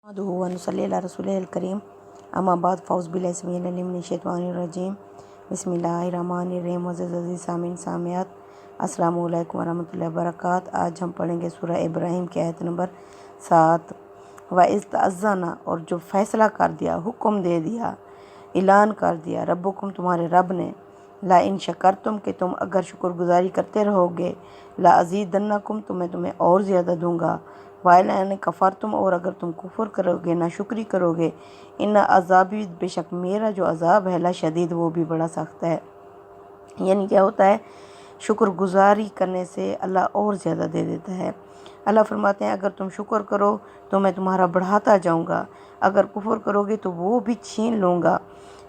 नहमदुहु व नसल्ली अला रसूलिहिल करीम अम्मा बाद फ़ौज़ बिल्लाहि समीउल अलीम मिनश शैतानिर रजीम बिस्मिल्लाहिर्रहमानिर्रहीम। मुअज़्ज़ज़ अज़ीज़ सामीन सामियात अस्सलामु अलैकुम व रहमतुल्लाहि व बरकात। आज हम पढ़ेंगे सूरह इब्राहीम की आयत नंबर 7। व इज़ तअज़्ज़ना, और जो फ़ैसला कर दिया, हुक्म दे दिया, ऐलान कर दिया, रब्बुकुम, तुम्हारे रब ने, ला इन शकरतुम, कि तुम अगर शुक्रगुजारी करते रहोगे, ला अज़ीदन्नकुम, तो मैं तुम्हें और ज़्यादा दूंगा, वाइल कफ़रतुम, और अगर तुम कुफ्र करोगे, नाशुक्री करोगे, इन अज़ाबी, बेशक मेरा जो अज़ाब है, ला शदीद, वो भी बड़ा सख्त है। यानी क्या होता है, शुक्रगुजारी करने से अल्लाह और ज़्यादा दे देता है। अल्लाह फरमाते हैं अगर तुम शुक्र करो तो मैं तुम्हारा बढ़ाता जाऊंगा, अगर कुफ्र करोगे तो वो भी छीन लूँगा।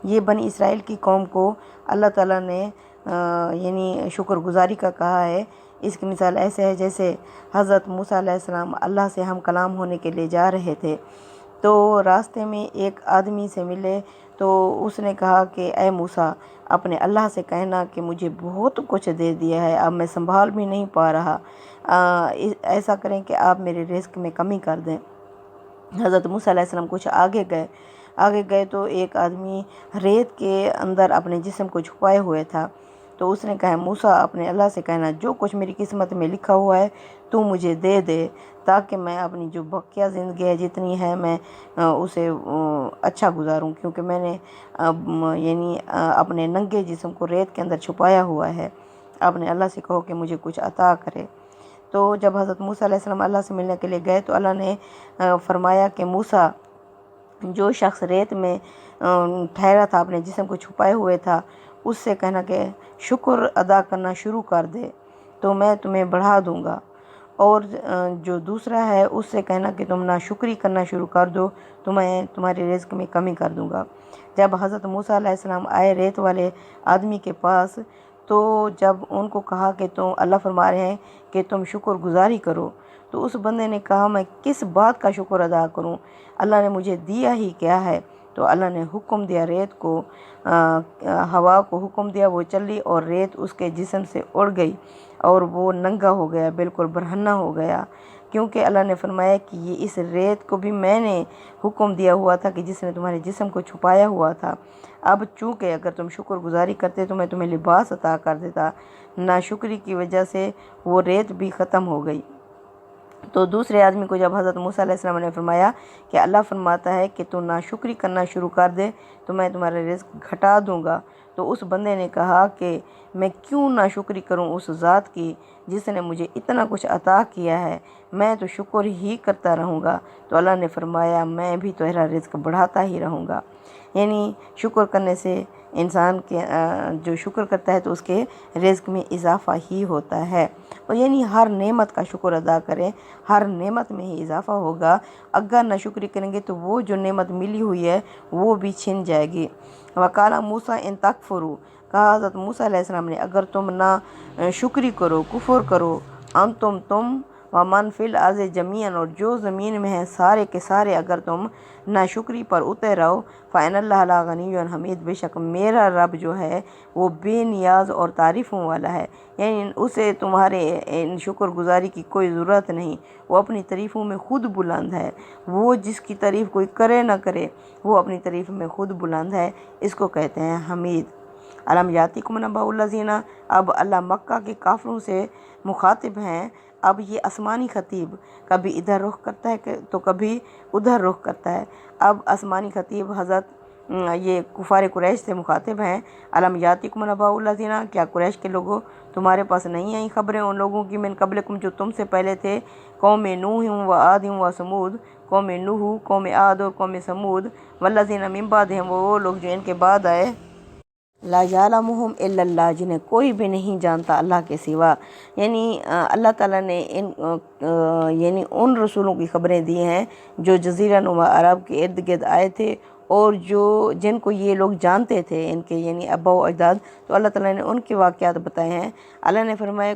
ये बनी इसराइल की कौम को अल्लाह ताला ने यानी शुक्रगुजारी का कहा है। इसकी मिसाल ऐसे है जैसे हज़रत मूसा अलैहिस्सलाम अल्लाह से हम कलाम होने के लिए जा रहे थे, तो रास्ते में एक आदमी से मिले, तो उसने कहा कि ऐ मूसा, अपने अल्लाह से कहना कि मुझे बहुत कुछ दे दिया है, अब मैं संभाल भी नहीं पा रहा, ऐसा करें कि आप मेरे रिस्क में कमी कर दें। हज़रत मूसा अलैहिस्सलाम कुछ आगे गए तो एक आदमी रेत के अंदर अपने जिस्म को छुपाए हुए था। तो उसने कहा, मूसा, अपने अल्लाह से कहना जो कुछ मेरी किस्मत में लिखा हुआ है तू मुझे दे दे, ताकि मैं अपनी जो बकिया ज़िंदगी है जितनी है मैं उसे अच्छा गुजारूं, क्योंकि मैंने यानी अपने नंगे जिस्म को रेत के अंदर छुपाया हुआ है। अपने अल्लाह से कहो कि मुझे कुछ अता करे। तो जब हज़रत मूसा अलैहिस्सलाम अल्लाह से मिलने के लिए गए तो अल्लाह ने फरमाया कि मूसा, जो शख्स रेत में ठहरा था, अपने जिस्म को छुपाए हुए था, उससे कहना कि शुक्र अदा करना शुरू कर दे तो मैं तुम्हें बढ़ा दूंगा, और जो दूसरा है उससे कहना कि तुम नाशुक्री करना शुरू कर दो तो मैं तुम्हारे रिज़्क में कमी कर दूंगा। जब हज़रत मूसा अलैहिस्सलाम आए रेत वाले आदमी के पास, तो जब उनको कहा कि तुम, अल्लाह फरमा रहे हैं कि तुम शुक्रगुजारी करो, तो उस बंदे ने कहा मैं किस बात का शुक्र अदा करूं, अल्लाह ने मुझे दिया ही क्या है। तो अल्लाह ने हुक्म दिया रेत को, हवा को हुक्म दिया, वो चली और रेत उसके जिस्म से उड़ गई और वो नंगा हो गया, बिल्कुल बरहन्ना हो गया, क्योंकि अल्लाह ने फरमाया कि ये इस रेत को भी मैंने हुक्म दिया हुआ था कि जिसने तुम्हारे जिस्म को छुपाया हुआ था। अब चूँकि अगर तुम शुक्रगुजारी करते तो मैं तुम्हें लिबास अता कर देता, नाशुक्री की वजह से वो रेत भी ख़त्म हो गई। तो दूसरे आदमी को जब हज़रत मूसा अलैहिस्सलाम ने फरमाया कि अल्लाह फरमाता है कि तू नाशुक्री करना शुरू कर दे तो मैं तुम्हारा रिज़्क घटा दूंगा, तो उस बंदे ने कहा कि मैं क्यों नाशुक्री करूं उस ज़ात की जिसने मुझे इतना कुछ अता किया है, मैं तो शुक्र ही करता रहूँगा। तो अल्लाह ने फरमाया मैं भी तेरा रिज़्क बढ़ाता ही रहूँगा। यानी शुक्र करने से इंसान के जो शुक्र करता है तो उसके रिज़्क में इजाफ़ा ही होता है। और यानी हर नेमत का शुक्र अदा करें, हर नेमत में ही इजाफ़ा होगा। अगर नाशुक्री करेंगे तो वो जो नेमत मिली हुई है वो भी छिन जाएगी। वकाला मूसा इन तकफुरु, कहा हज़रत मूसा अलैहिस्सलाम ने, अगर तुम ना शुक्री करो, कुफ्र करो, तुम व मन फिल अर्ज़ जमीअन, और जो ज़मीन में है सारे के सारे, अगर तुम नाशुक्री पर उतर रहो, फ़इनल्लाह ला गनियुन हमीद, बेशक मेरा रब जो है वो बेनियाज और तारीफ़ों वाला है। यानी उसे तुम्हारे इन शुक्रगुजारी की कोई ज़रूरत नहीं, वो अपनी तारीफ़ों में ख़ुद बुलंद है। वो जिसकी तारीफ़ कोई करे ना करे, वो अपनी तारीफ़ में ख़ुद बुलंद है। इसको कहते हैं हमीद। अलम यातिकुम नब्बउल्लज़ीना, अब अल्लाह मक्का के काफ़िरों से मुखातिब हैं। अब ये आसमानी ख़तीब कभी इधर रुख करता है तो कभी उधर रुख करता है। अब आसमानी ख़तीब हज़रत ये कुफ़ार कुरैश से मुखातिब हैं। अलम यातिकुम नब्बउल्लज़ीना, क्या कुरैश के लोगों तुम्हारे पास नहीं आई खबरें उन लोगों की, मिन क़ब्लिकुम, जो तुमसे पहले थे, कौम नूह व आद व समूद, कौम नूह, कौम आद और कौम समूद, वल्लज़ीना मिन बादिहिम, वो लोग जो इनके बाद आए, ला यालमुहुम इल्लल्लाह, जिन्हें कोई भी नहीं जानता अल्लाह के सिवा। यानी अल्लाह ताला ने यानी उन रसूलों की खबरें दी हैं जो जज़ीरा नुमा अरब के इर्द गिर्द आए थे اور جن کو یہ لوگ جانتے تھے ان کے یعنی ابا و اجداد، تو اللہ تعالیٰ نے ان کے واقعات بتائے ہیں۔ اللہ نے فرمایا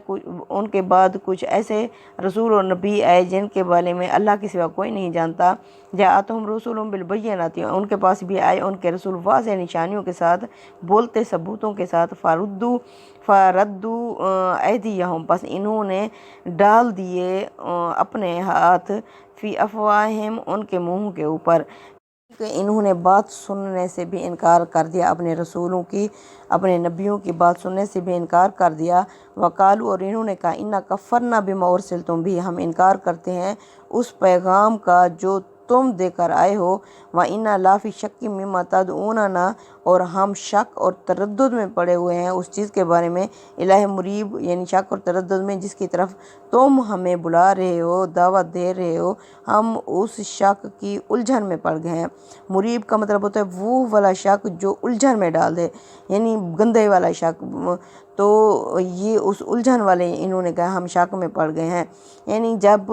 ان کے بعد کچھ ایسے رسول اور نبی آئے جن کے بارے میں اللہ کے سوا کوئی نہیں جانتا۔ جاءتہم رسولہم بالبینات، ان کے پاس بھی آئے ان کے رسول واضح نشانیوں کے ساتھ، بولتے ثبوتوں کے ساتھ۔ فردوا ایدیہم، بس انہوں نے ڈال دیے اپنے ہاتھ، فی افواہہم، ان کے منہوں کے اوپر، کہ انہوں نے بات سننے سے بھی انکار کر دیا، اپنے رسولوں کی، اپنے نبیوں کی بات سننے سے بھی انکار کر دیا۔ وقالوا، اور انہوں نے کہا، انا کفرنا بما ارسلتم بھی، ہم انکار کرتے ہیں اس پیغام کا جو تم دے کر آئے ہو۔ وَإِنَّا لَفِي شَكٍّ مِّمَّا تَدْعُونَنَا، اور ہم شک اور تردد میں پڑے ہوئے ہیں اس چیز کے بارے میں، الہ مریب، یعنی شک اور تردد میں جس کی طرف تم ہمیں بلا رہے ہو، دعوت دے رہے ہو، ہم اس شک کی الجھن میں پڑ گئے ہیں۔ مریب کا مطلب ہوتا ہے وہ والا شک جو الجھن میں ڈال دے، یعنی گندے والا شک، تو یہ اس الجھن والے انہوں نے کہا ہم شک میں پڑ گئے ہیں۔ یعنی جب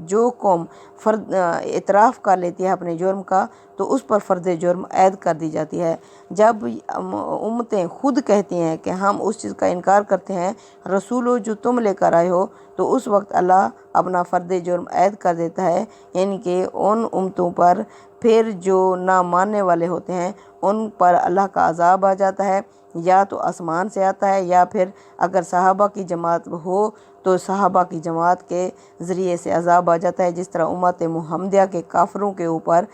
جو قوم اعتراف کر لیتی ہے اپنے جرم کا تو اس پر فرض جرم عائد کر دی جاتی ہے۔ جب امتیں خود کہتی ہیں کہ ہم اس چیز کا انکار کرتے ہیں رسولو جو تم لے کر آئے ہو، تو اس وقت اللہ اپنا فرض جرم عائد کر دیتا ہے، یعنی کہ ان امتوں پر پھر جو نہ ماننے والے ہوتے ہیں ان پر اللہ کا عذاب آ جاتا ہے، یا تو آسمان سے آتا ہے، یا پھر اگر صحابہ کی جماعت ہو تو صحابہ کی جماعت کے ذریعے سے عذاب آ جاتا ہے، جس طرح امت محمدیہ کے کافروں کے اوپر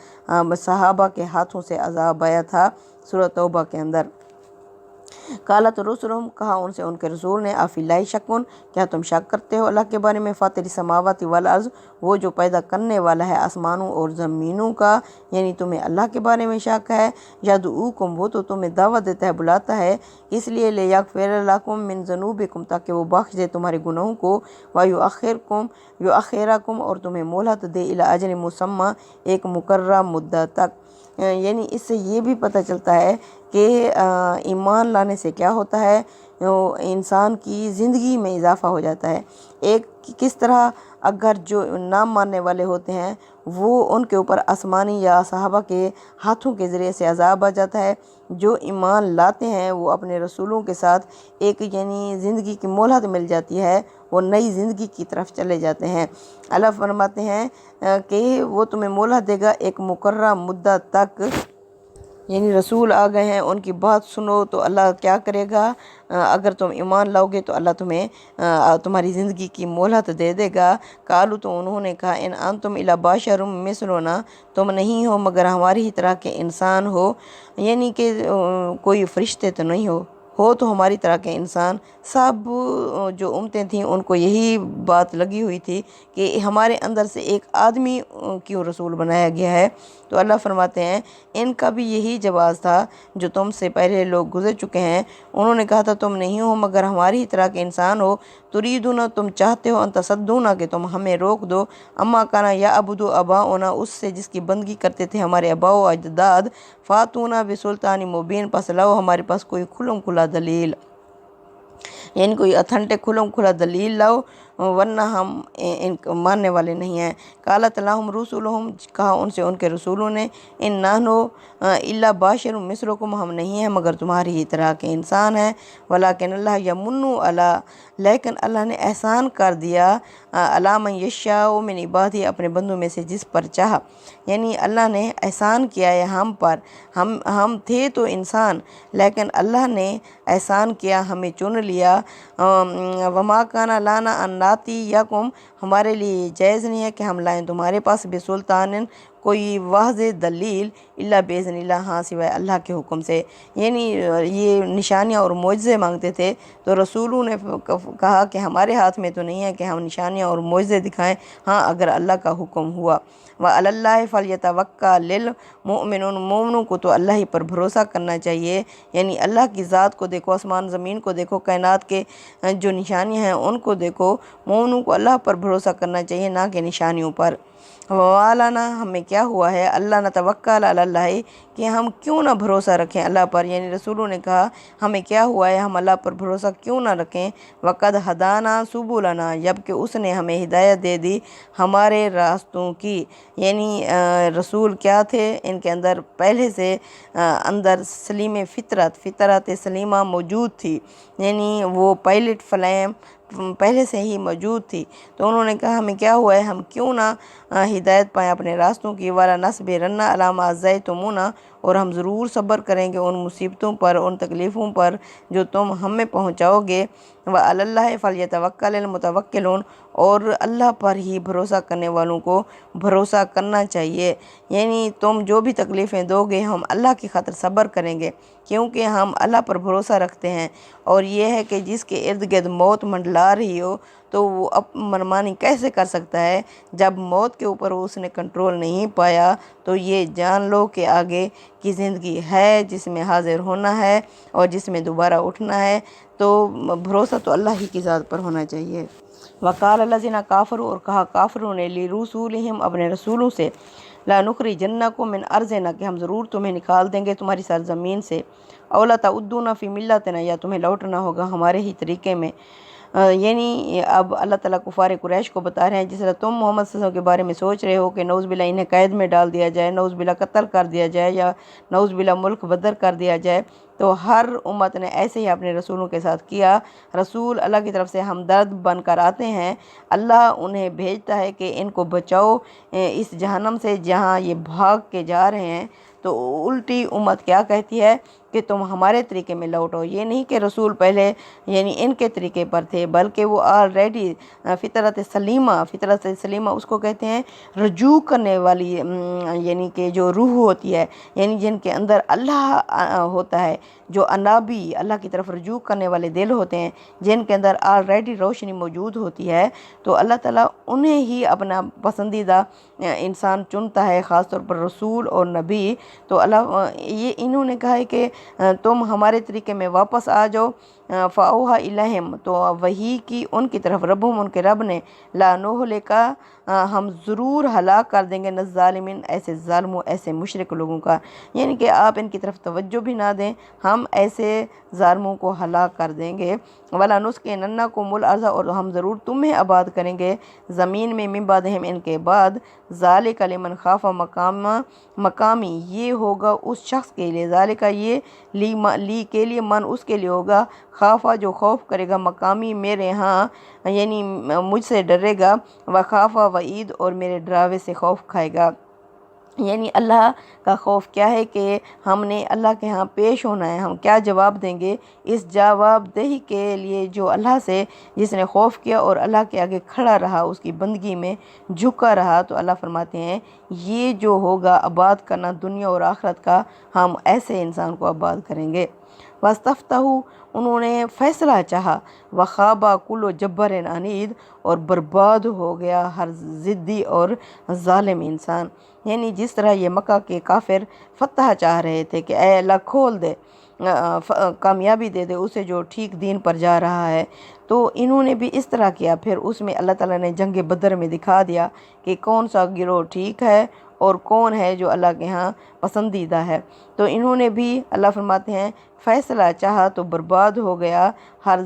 صحابہ کے ہاتھوں سے عذاب آیا تھا سورۃ توبہ کے اندر۔ قالت رسلہم، کہا ان سے ان کے رسول نے، افی اللہ شکن، کیا تم شک کرتے ہو اللہ کے بارے میں، فاطر السماوات والارض، وہ جو پیدا کرنے والا ہے آسمانوں اور زمینوں کا، یعنی تمہیں اللہ کے بارے میں شک ہے۔ یدعوکم، وہ تو تمہیں دعوت دیتا ہے، بلاتا ہے، اس لیے لیغفر لکم من ذنوبکم، تاکہ وہ بخش دے تمہارے گناہوں کو، یؤخرکم، اور تمہیں مہلت دے، الی اجل مسمى، ایک مقررہ مدت تک۔ یعنی اس سے یہ بھی پتہ چلتا ہے کہ ایمان لانے سے کیا ہوتا ہے، انسان کی زندگی میں اضافہ ہو جاتا ہے۔ ایک کس طرح اگر جو نہ ماننے والے ہوتے ہیں وہ ان کے اوپر آسمانی یا صحابہ کے ہاتھوں کے ذریعے سے عذاب آ جاتا ہے، جو ایمان لاتے ہیں وہ اپنے رسولوں کے ساتھ ایک یعنی زندگی کی مہلت مل جاتی ہے، وہ نئی زندگی کی طرف چلے جاتے ہیں۔ اللہ فرماتے ہیں کہ وہ تمہیں مہلت دے گا ایک مقررہ مدت تک، یعنی رسول آ گئے ہیں ان کی بات سنو تو اللہ کیا کرے گا، اگر تم ایمان لاؤ گے تو اللہ تمہاری زندگی کی مہلت دے دے گا۔ قالوا، تو انہوں نے کہا، ان انتم الا بشر مثلنا، تم نہیں ہو مگر ہماری ہی طرح کے انسان ہو، یعنی کہ کوئی فرشتے تو نہیں ہو تو ہماری طرح کے انسان۔ سب جو امتیں تھیں ان کو یہی بات لگی ہوئی تھی کہ ہمارے اندر سے ایک آدمی کیوں رسول بنایا گیا ہے، تو اللہ فرماتے ہیں ان کا بھی یہی جواز تھا جو تم سے پہلے لوگ گزر چکے ہیں، انہوں نے کہا تھا تم نہیں ہو مگر ہماری ہی طرح کے انسان ہو، تریدون، تم چاہتے ہو، ان تصدونا، کہ تم ہمیں روک دو، اما کانا یعبد آباؤنا، اس سے جس کی بندگی کرتے تھے ہمارے آباء و اجداد، فاتونا بسلطان مبین، پس لاؤ ہمارے پاس کوئی کھلم کھلا دلیل، یعنی کوئی اتھنٹک کھلم کھلا دلیل لاؤ، ورنہ ہم ان ماننے والے نہیں ہیں۔ قالت لہم رسلہم، کہا ان سے ان کے رسولوں نے، ان نحن الا بشر مثلکم، ہم نہیں ہیں مگر تمہاری ہی طرح کے انسان ہیں، ولکن اللہ یمن علی، لیکن اللہ نے احسان کر دیا، علی من یشاء من عبادہ، اپنے بندوں میں سے جس پر چاہا، یعنی اللہ نے احسان کیا ہے ہم پر، ہم تھے تو انسان لیکن اللہ نے احسان کیا، ہمیں چن لیا۔ وما کان لنا ان ناتیکم، ہمارے لیے جائز نہیں ہے کہ ہم لائیں تمہارے پاس بسلطان، کوئی واضح دلیل، الا باذن اللہ، ہاں سوائے اللہ کے حکم سے، یعنی یہ نشانیاں اور معجزے مانگتے تھے تو رسولوں نے کہا کہ ہمارے ہاتھ میں تو نہیں ہے کہ ہم نشانیاں اور معجزے دکھائیں، ہاں اگر اللہ کا حکم ہوا۔ وعلی اللہ فلیتوکل المؤمنون، مومنوں کو تو اللہ ہی پر بھروسہ کرنا چاہیے، یعنی اللہ کی ذات کو دیکھو، آسمان زمین کو دیکھو، کائنات کے جو نشانیاں ہیں ان کو دیکھو، مومنوں کو اللہ پر بھروسہ کرنا چاہیے نہ کہ نشانیوں پر۔ وَمَا لَنَا، ہمیں کیا ہوا ہے، اللہ نتوکل علی اللہ، کہ कि हम क्यों ना भरोसा रखें अल्लाह पर, यानी रसूलों ने कहा हमें क्या हुआ है, हम अल्लाह पर भरोसा क्यों ना रखें। वक़द हदाना सुबुलना, जबकि उसने हमें हिदायत दे दी हमारे रास्तों की। यानी रसूल क्या थे, इनके अंदर पहले से अंदर सलीम फ़ितरत सलीमा मौजूद थी, यानी वो पायलट फ्लेम पहले से ही मौजूद थी। तो उन्होंने कहा हमें क्या हुआ है, हम क्यों ना हिदायत पाएँ अपने रास्तों की। वाला नसबिरन्ना अला मा अज़्ज़यतुमूना, और हम ज़रूर सब्र करेंगे उन मुसीबतों पर, उन तकलीफ़ों पर जो तुम हमें पहुँचाओगे। व अलल्लाहि फ़लयतवक्कलिल मुतवक्किलून, और अल्लाह पर ही भरोसा करने वालों को भरोसा करना चाहिए। यानी तुम जो भी तकलीफ़ें दोगे हम अल्लाह की खातिर सब्र करेंगे, क्योंकि हम अल्लाह पर भरोसा रखते हैं। और ये है कि जिसके इर्द गिर्द मौत मंडला रही हो तो वो अब मनमानी कैसे कर सकता है। जब मौत के ऊपर उसने कंट्रोल नहीं पाया तो ये जान लो कि आगे की ज़िंदगी है जिसमें हाजिर होना है और जिसमें दोबारा उठना है। तो भरोसा तो अल्लाह ही की ज़ात पर होना चाहिए। वकाल लज़ीना काफ़रू, और कहा काफ़रों ने, लिरूसूलिहिम अपने रसूलों से, ला नुखरिजन्नकुम मिन अर्ज़िना, कि हम ज़रूर तुम्हें निकाल देंगे तुम्हारी सरज़मीन से, औ ला तउद्दूना फ़ी मिल्लतिना, या तुम्हें लौटना होगा हमारे ही तरीके में। यानी अब अल्लाह ताला कुफ़ार कुरैश को बता रहे हैं जिस तरह तुम मोहम्मद सल्लल्लाहु अलैहि वसल्लम के बारे में सोच रहे हो कि नौज़ुबिल्लाह इन्हें कैद में डाल दिया जाए, नौज़ुबिल्लाह कत्ल कर दिया जाए, या नौज़ुबिल्लाह मुल्क बदर कर दिया जाए। तो हर उम्मत ने ऐसे ही अपने रसूलों के साथ किया। रसूल अल्लाह की तरफ से हमदर्द बनकर आते हैं, अल्लाह उन्हें भेजता है कि इनको बचाओ इस जहन्नम से जहाँ ये भाग के जा रहे हैं। तो उल्टी उम्मत क्या कहती है कि तुम हमारे तरीके में लौटो। ये नहीं कि रसूल पहले यानी इनके तरीके पर थे, बल्कि वो ऑलरेडी फ़ितरत सलीमा उसको कहते हैं रजू करने वाली, यानी कि जो रूह होती है, यानी जिनके अंदर अल्लाह होता है, जो अनाबी अल्लाह की तरफ रजू करने वाले दिल होते हैं, जिनके अंदर ऑलरेडी रोशनी मौजूद होती है। तो अल्लाह ताला उन्हें ही अपना पसंदीदा इंसान चुनता है, ख़ास तौर पर रसूल और नबी। तो अल्लाह ये इन्होंने कहा है कि तुम हमारे तरीके में वापस आ जाओ। फ़ाऊहा इलहिम, तो वही की उनकी तरफ, रब्बुम उनके रब ने, ला नुहलिका हम ज़रूर हलाक कर देंगे नज़्ज़ालिमीन ऐसे ज़ालिमों ऐसे मुशरिक लोगों का। यानी कि आप इनकी तरफ तवज्जो भी ना दें, हम ऐसे ज़ालिमों को हलाक कर देंगे। वला नुस्किनन्नकुमुल अर्ज़, और हम ज़रूर तुम्हें आबाद करेंगे ज़मीन में, मिन बादिहिम इनके बाद। ज़ालिका लिमन खाफ़ा मकामी, ये होगा उस शख्स के लिए, ज़ालिका ये ली के लिए, मन उसके लिए होगा, खाफ़ा जो खौफ करेगा, मकामी मेरे यहाँ यानी मुझसे डरेगा, व खाफ़ा वईद और मेरे डरावे से खौफ खाएगा। यानी अल्लाह का खौफ क्या है कि हमने अल्लाह के यहाँ पेश होना है, हम क्या जवाब देंगे। इस जवाबदेही के लिए जो अल्लाह से जिसने खौफ किया और अल्लाह के आगे खड़ा रहा, उसकी बंदगी में झुका रहा, तो अल्लाह फरमाते हैं ये जो होगा आबाद करना दुनिया और आखिरत का, हम ऐसे इंसान को आबाद करेंगे। वस्तफ्ताहू, उन्होंने फ़ैसला चाहा, वखाबा कुल्लु जब्बारिन अनीद, और बर्बाद हो गया हर ज़िद्दी और ज़ालिम इंसान। यानी जिस तरह ये मक्का के काफिर फतह चाह रहे थे कि ऐ अल्लाह खोल दे, कामयाबी दे दे उसे जो ठीक दीन पर जा रहा है, तो इन्होंने भी इस तरह किया। फिर उसमें अल्लाह ताला ने जंग बदर में दिखा दिया कि कौन सा गिरोह ठीक है और कौन है जो अल्लाह के यहाँ पसंदीदा है। तो इन्होंने भी, अल्लाह फरमाते हैं, फ़ैसला चाहा तो बर्बाद हो गया हर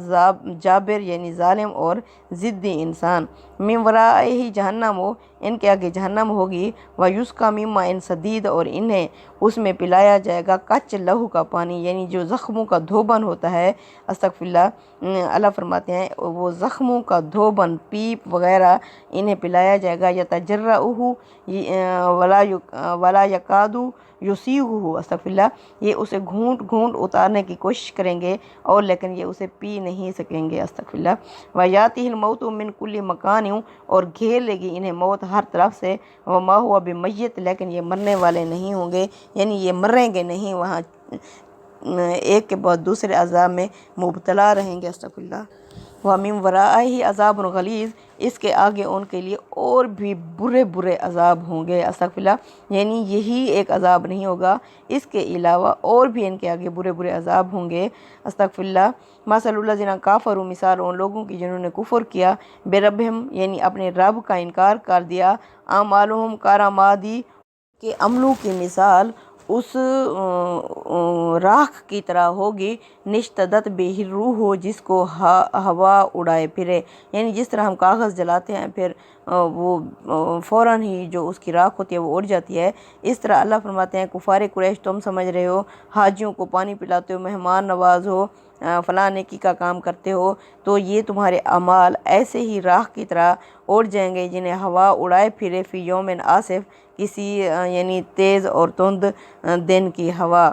जाबिर यानी ज़ालिम और ज़िद्दी इंसान। मिन वराइही जहन्नम हो, इनके आगे जहन्नम होगी, व युस्का मिन माइन सदीद, और इन्हें उसमें पिलाया जाएगा कच्चे लहू का पानी, यानी जो ज़ख्मों का धोबन होता है। अस्तगफिरुल्लाह, अल्लाह फरमाते हैं वो ज़ख्मों का धोबन, पीप वग़ैरह इन्हें पिलाया जाएगा। यतजर्रउहु वला यकादु युसीगुहु, अस्तगफिरुल्लाह, ये उसे घूंट घूंट उतारने की कोशिश करेंगे और लेकिन ये उसे पी नहीं सकेंगे। अस्तगफिरुल्लाह, व यातिहिल मौतु मिन कुल्ली मकान, और घेर लेगी इन्हें मौत हर तरफ से। व मा हुआ बिमय्यत, लेकिन ये मरने वाले नहीं होंगे, यानी ये मरेंगे नहीं, वहाँ एक के बाद दूसरे अज़ाब में मुब्तला रहेंगे। अस्तगफिरुल्लाह, व मिन वराइही अज़ाबुन गलीज़, इसके आगे उनके लिए और भी बुरे बुरे अज़ाब होंगे। अस्तगफिरुल्लाह, यानी यही एक अज़ाब नहीं होगा, इसके अलावा और भी इनके आगे बुरे बुरे अज़ाब होंगे। अस्तगफिरुल्लाह, मसलुल लज़ीना काफ़रू, मिसाल उन लोगों की जिन्होंने कुफ़र किया, बेरब्बिहिम यानी अपने रब का इनकार कर दिया, आमालुहुम करामादी, के अमलों की मिसाल اس راکھ کی طرح ہوگی نشتدت بہ روح ہو جس کو ہوا اڑائے پھرے، یعنی جس طرح ہم کاغذ جلاتے ہیں پھر وہ فوراً ہی جو اس کی راکھ ہوتی ہے وہ اڑ جاتی ہے، اس طرح اللہ فرماتے ہیں کفار قریش تم سمجھ رہے ہو حاجیوں کو پانی پلاتے ہو، مہمان نواز ہو، فلاں نیکی کا کام کرتے ہو، تو یہ تمہارے اعمال ایسے ہی راکھ کی طرح اڑ جائیں گے جنہیں ہوا اڑائے پھرے فی یوم آصف، کسی یعنی تیز اور تند دن کی ہوا۔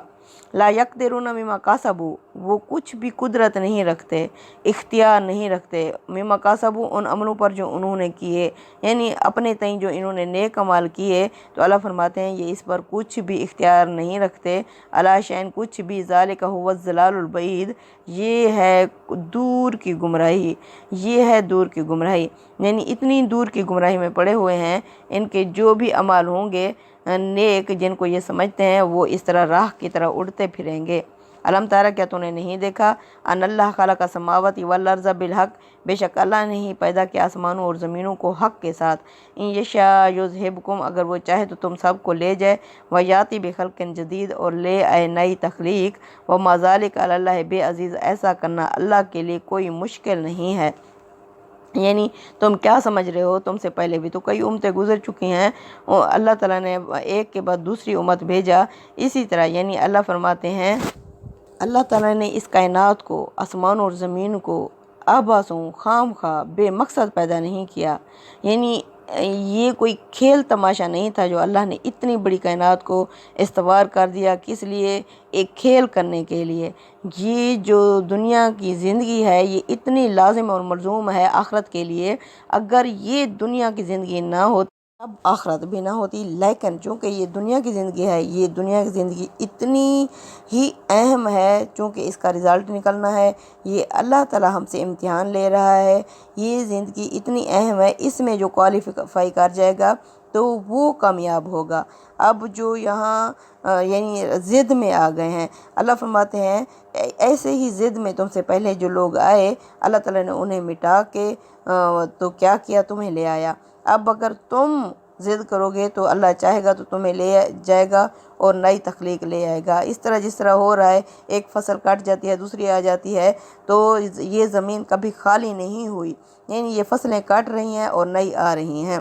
لا یقدرون مما کسبوا، وہ کچھ بھی قدرت نہیں رکھتے، اختیار نہیں رکھتے، مما کسبوا ان عملوں پر جو انہوں نے کیے، یعنی اپنے تئیں جو انہوں نے نیک عمال کیے، تو اللہ فرماتے ہیں یہ اس پر کچھ بھی اختیار نہیں رکھتے، الا شیء کچھ بھی، ذالک هو الضلال البعید، یہ ہے دور کی گمراہی، یہ ہے دور کی گمراہی، یعنی اتنی دور کی گمراہی میں پڑے ہوئے ہیں، ان کے جو بھی اعمال ہوں گے نیک جن کو یہ سمجھتے ہیں وہ اس طرح راہ کی طرح اڑتے پھریں گے۔ علم تارا، کیا تو نے نہیں دیکھا، ان اللہ خلق السماوات والارض بالحق، بے شک اللہ نے ہی پیدا کیا آسمانوں اور زمینوں کو حق کے ساتھ، ان یشاء یذہبکم، اگر وہ چاہے تو تم سب کو لے جائے، ویاتی بخلق جدید، اور لے آئے نئی تخلیق، وما ذلک علی اللہ بعزیز، ایسا کرنا اللہ کے لیے کوئی مشکل نہیں ہے۔ یعنی تم کیا سمجھ رہے ہو، تم سے پہلے بھی تو کئی امتیں گزر چکی ہیں، اور اللہ تعالیٰ نے ایک کے بعد دوسری امت بھیجا، اسی طرح یعنی اللہ فرماتے ہیں اللہ تعالیٰ نے اس کائنات کو، آسمان اور زمین کو آباسوں خام خواہ بے مقصد پیدا نہیں کیا، یعنی یہ کوئی کھیل تماشا نہیں تھا جو اللہ نے اتنی بڑی کائنات کو استوار کر دیا، کس لیے؟ ایک کھیل کرنے کے لیے۔ یہ جو دنیا کی زندگی ہے یہ اتنی لازم اور ملزوم ہے آخرت کے لیے، اگر یہ دنیا کی زندگی نہ ہوتی اب آخرت بھی نہ ہوتی، لیکن چونکہ یہ دنیا کی زندگی ہے، یہ دنیا کی زندگی اتنی ہی اہم ہے، چونکہ اس کا رزلٹ نکلنا ہے، یہ اللہ تعالیٰ ہم سے امتحان لے رہا ہے، یہ زندگی اتنی اہم ہے، اس میں جو کوالیفائی کر جائے گا تو وہ کامیاب ہوگا۔ اب جو یہاں یعنی ضد میں آ گئے ہیں، اللہ فرماتے ہیں ایسے ہی ضد میں تم سے پہلے جو لوگ آئے اللہ تعالیٰ نے انہیں مٹا کے تو کیا کیا، تمہیں لے آیا۔ اب اگر تم ضد کرو گے تو اللہ چاہے گا تو تمہیں لے جائے گا اور نئی تخلیق لے آئے گا، اس طرح جس طرح ہو رہا ہے، ایک فصل کٹ جاتی ہے دوسری آ جاتی ہے، تو یہ زمین کبھی خالی نہیں ہوئی، یعنی یہ فصلیں کٹ رہی ہیں اور نئی آ رہی ہیں۔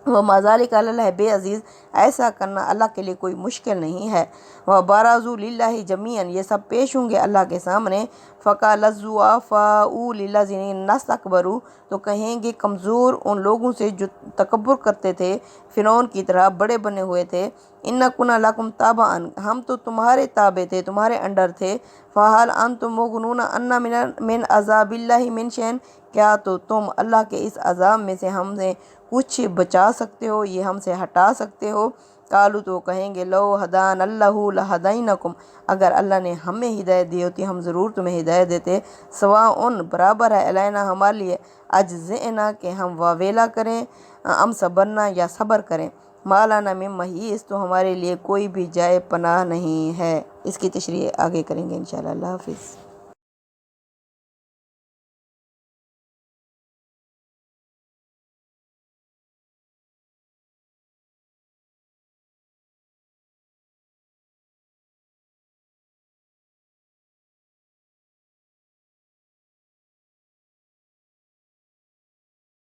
وما ذلک علی اللہ بعزیز، ایسا کرنا اللہ کے لیے کوئی مشکل نہیں ہے۔ وبرزوا للہ جمیعا، یہ سب پیش ہوں گے اللہ کے سامنے، فقال الضعفاء للذین استکبروا، تو کہیں گے کمزور ان لوگوں سے جو تکبر کرتے تھے، فرعون کی طرح بڑے بنے ہوئے تھے، انا کنا لکم تابعا، ہم تو تمہارے تابع تھے، تمہارے انڈر تھے، فہل انتم مغنون عنا من عذاب اللہ من شیء، کیا تو تم اللہ کے اس عذاب میں سے ہم سے کچھ بچا سکتے ہو، یہ ہم سے ہٹا سکتے ہو؟ قالوا، تو کہیں گے لو ہدان اللہ لہدینکم، اگر اللہ نے ہمیں ہدایت دی ہوتی ہم ضرور تمہیں ہدایت دیتے، سواء برابر ہے، علینا ہمارے لیے، اجزئنا کہ ہم واویلا کریں، ام صبرنا یا صبر کریں، ما لنا من محیص، تو ہمارے لیے کوئی بھی جائے پناہ نہیں ہے۔ اس کی تشریح آگے کریں گے انشاءاللہ۔ اللہ حافظ۔